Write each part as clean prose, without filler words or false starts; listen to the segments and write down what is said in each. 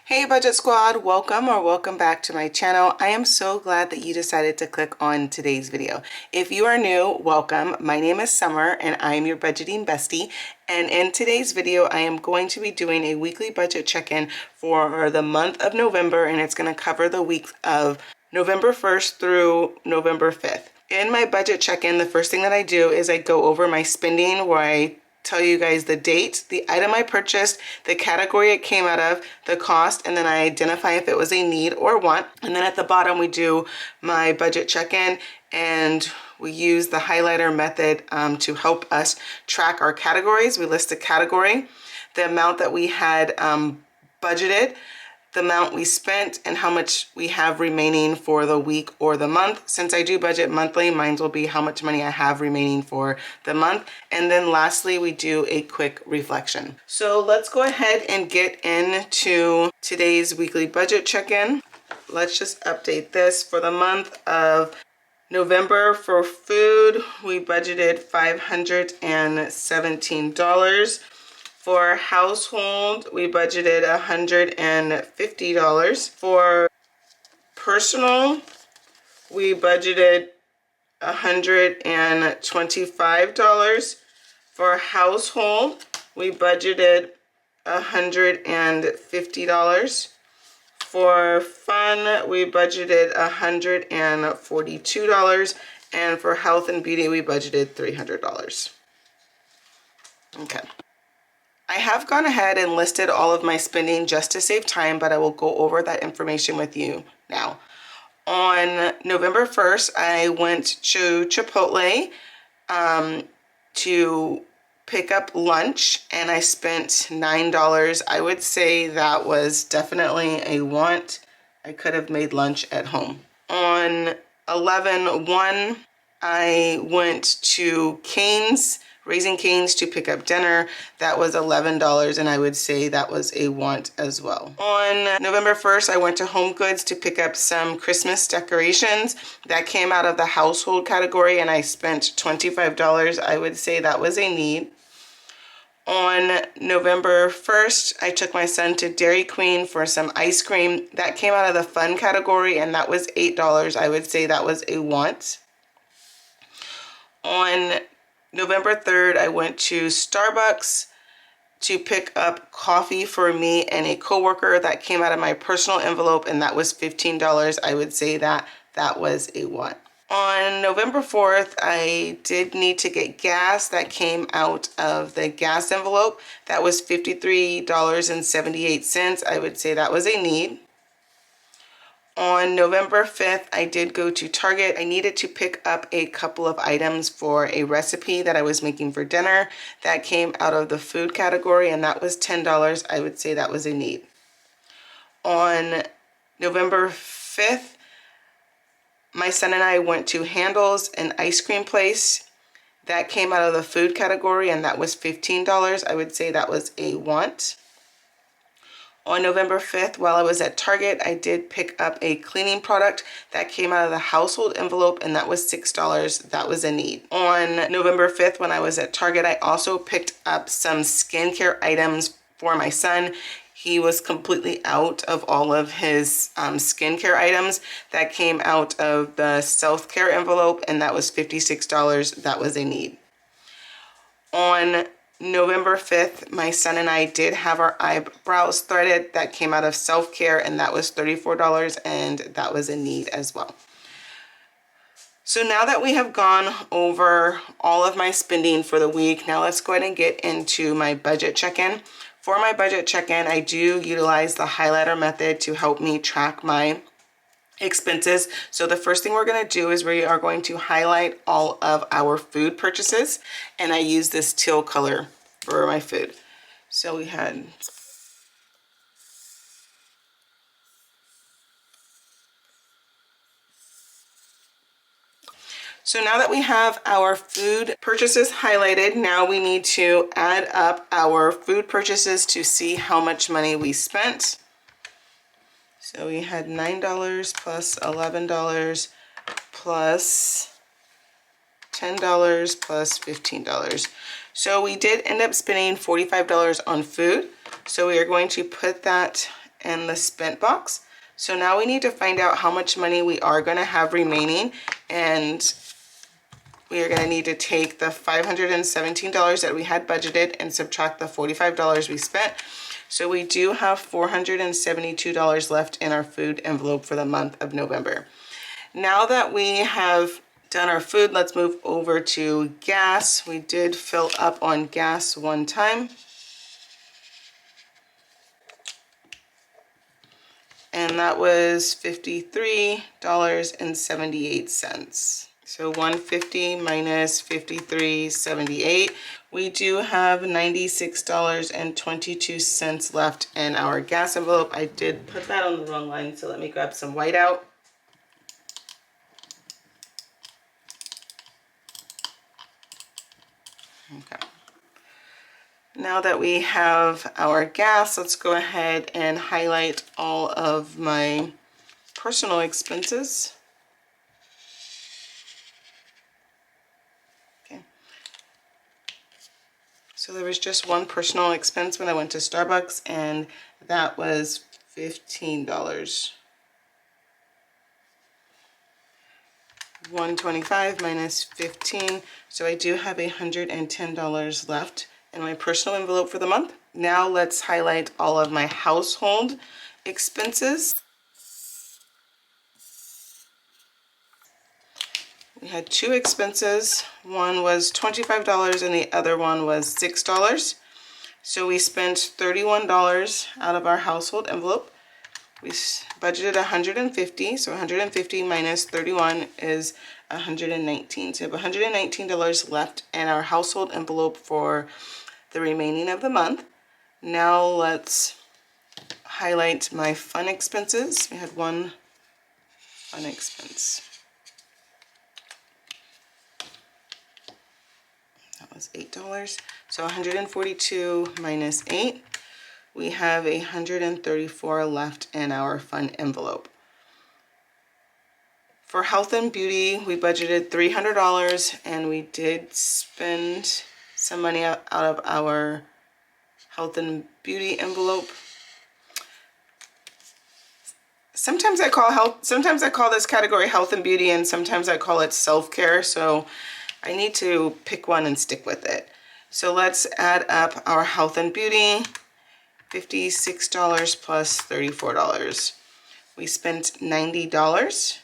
Hey Budget Squad, welcome back to my channel. I am so glad that you decided to click on today's video. If you are new, welcome. My name is Summer and I am your budgeting bestie. And in today's video, I am going to be doing a weekly budget check-in for the month of November, and it's going to cover the week of November 1st through November 5th. In my budget check-in, the first thing that I do is I go over my spending, where I tell you guys the date, the item I purchased, the category it came out of, the cost, and then I identify if it was a need or want. And then at the bottom we do my budget check-in, and we use the highlighter method to help us track our categories. We list a category, the amount that we had budgeted, the amount we spent, and how much we have remaining for the week or the month. Since I do budget monthly, mine will be how much money I have remaining for the month. And then lastly, we do a quick reflection. So let's go ahead and get into today's weekly budget check-in. Let's just update this. For the month of November, for food, we budgeted $517. For household, we budgeted $150. For personal, we budgeted $125. For household, we budgeted $150. For fun, we budgeted $142. And for health and beauty, we budgeted $300. Okay. I have gone ahead and listed all of my spending just to save time, but I will go over that information with you now. On November 1st, I went to Chipotle to pick up lunch, and I spent $9. I would say that was definitely a want. I could have made lunch at home. On 11/1, I went to Raising Cane's to pick up dinner. That was $11, and I would say that was a want as well. On November 1st, I went to Home Goods to pick up some Christmas decorations. That came out of the household category, and I spent $25. I would say that was a need. On November 1st, I took my son to Dairy Queen for some ice cream. That came out of the fun category, and that was $8. I would say that was a want. On November 3rd, I went to Starbucks to pick up coffee for me and a coworker. That came out of my personal envelope, and that was $15. I would say that was a want. On November 4th, I did need to get gas. That came out of the gas envelope. That was $53.78. I would say that was a need. On November 5th, I did go to Target. I needed to pick up a couple of items for a recipe that I was making for dinner. That came out of the food category, and that was $10. I would say that was a need. On November 5th, my son and I went to Handel's, an ice cream place. That came out of the food category, and that was $15. I would say that was a want. On November 5th, while I was at Target, I did pick up a cleaning product that came out of the household envelope, and that was $6. That was a need. On November 5th, when I was at Target, I also picked up some skincare items for my son. He was completely out of all of his skincare items. That came out of the self-care envelope, and that was $56. That was a need. On November 5th, my son and I did have our eyebrows threaded. That came out of self-care, and that was $34, and that was a need as well. So now that we have gone over all of my spending for the week, now let's go ahead and get into my budget check-in. For my budget check-in, I do utilize the highlighter method to help me track my expenses. So the first thing we're going to do is we are going to highlight all of our food purchases, and I use this teal color for my food. So we had So now that we have our food purchases highlighted, now we need to add up our food purchases to see how much money we spent. So we had $9 plus $11 plus $10 plus $15. So we did end up spending $45 on food. So we are going to put that in the spent box. So now we need to find out how much money we are going to have remaining, and we are going to need to take the $517 that we had budgeted and subtract the $45 we spent. So we do have $472 left in our food envelope for the month of November. Now that we have done our food, let's move over to gas. We did fill up on gas one time, and that was $53.78. So 150 minus 53.78. We do have $96.22 left in our gas envelope. I did put that on the wrong line, so let me grab some whiteout. Okay. Now that we have our gas, let's go ahead and highlight all of my personal expenses. Okay. So there was just one personal expense when I went to Starbucks, and that was $15. 125 minus 15, so I do have $110 left in my personal envelope for the month. Now let's highlight all of my household expenses. We had two expenses. One was $25 and the other one was $6. So we spent $31 out of our household envelope. We budgeted $150, so 150 minus 31 is 119. So we have $119 left in our household envelope for the remaining of the month. Now let's highlight my fun expenses. We had one fun expense. That was $8. So 142 minus 8. We have $134 left in our fun envelope. For health and beauty, we budgeted $300, and we did spend some money out of our health and beauty envelope. Sometimes I call this category health and beauty, and sometimes I call it self-care, so I need to pick one and stick with it. So let's add up our health and beauty. $56 plus $34. We spent $90,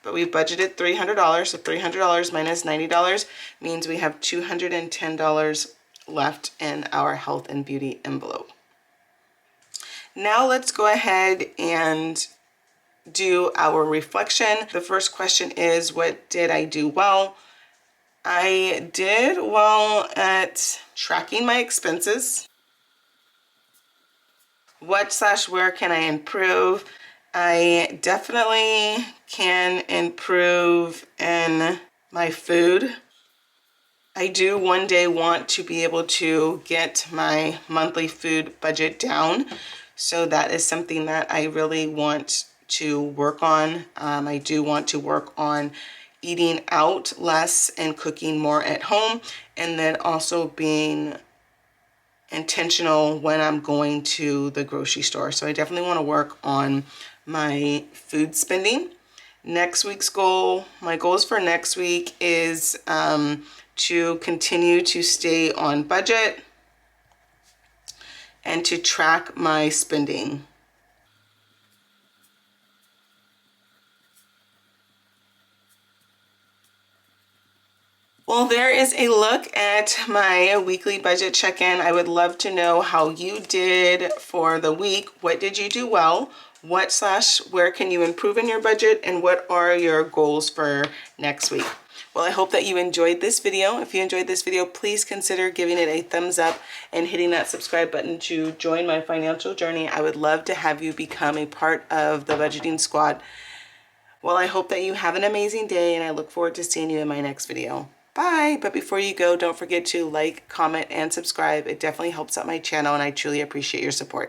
but we budgeted $300, so $300 minus $90 means we have $210 left in our health and beauty envelope. Now let's go ahead and do our reflection. The first question is, what did I do well? I did well at tracking my expenses. Where can I improve? I definitely can improve in my food. I do one day want to be able to get my monthly food budget down. So that is something that I really want to work on. I do want to work on eating out less and cooking more at home, and then also being intentional when I'm going to the grocery store. So I definitely want to work on my food spending. Next week's goal, my goals for next week is to continue to stay on budget and to track my spending. Well, there is a look at my weekly budget check-in. I would love to know how you did for the week. What did you do well? Where can you improve in your budget? And what are your goals for next week? Well, I hope that you enjoyed this video. If you enjoyed this video, please consider giving it a thumbs up and hitting that subscribe button to join my financial journey. I would love to have you become a part of the budgeting squad. Well, I hope that you have an amazing day, and I look forward to seeing you in my next video. Bye! But before you go, don't forget to like, comment, and subscribe. It definitely helps out my channel, and I truly appreciate your support.